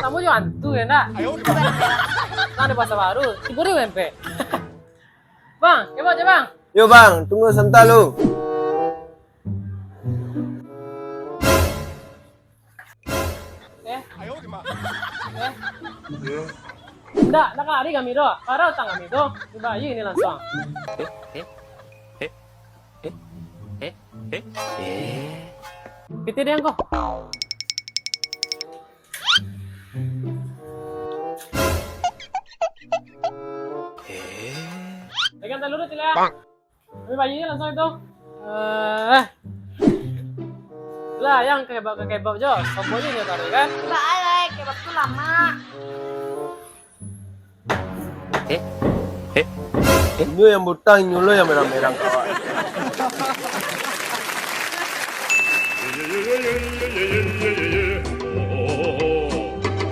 Kamu juga hantu ya, nak? Nah, ada bahasa baru. Ciburi UMP. Bang, coba aja, Bang. Yo bang, tunggu sebentar lu. Eh. Enggak, nakari kami do. Para utang kami do. Dibayi ini langsung. Piti deh kok. Pegang telur dulu ya. Kami bayinya langsung itu. Lah yang kebab jo. Kombonya nih tadi kan. Mbak Alek, kebab tuh lama. Ini yang butang, ini lo yang merah-merah kawan.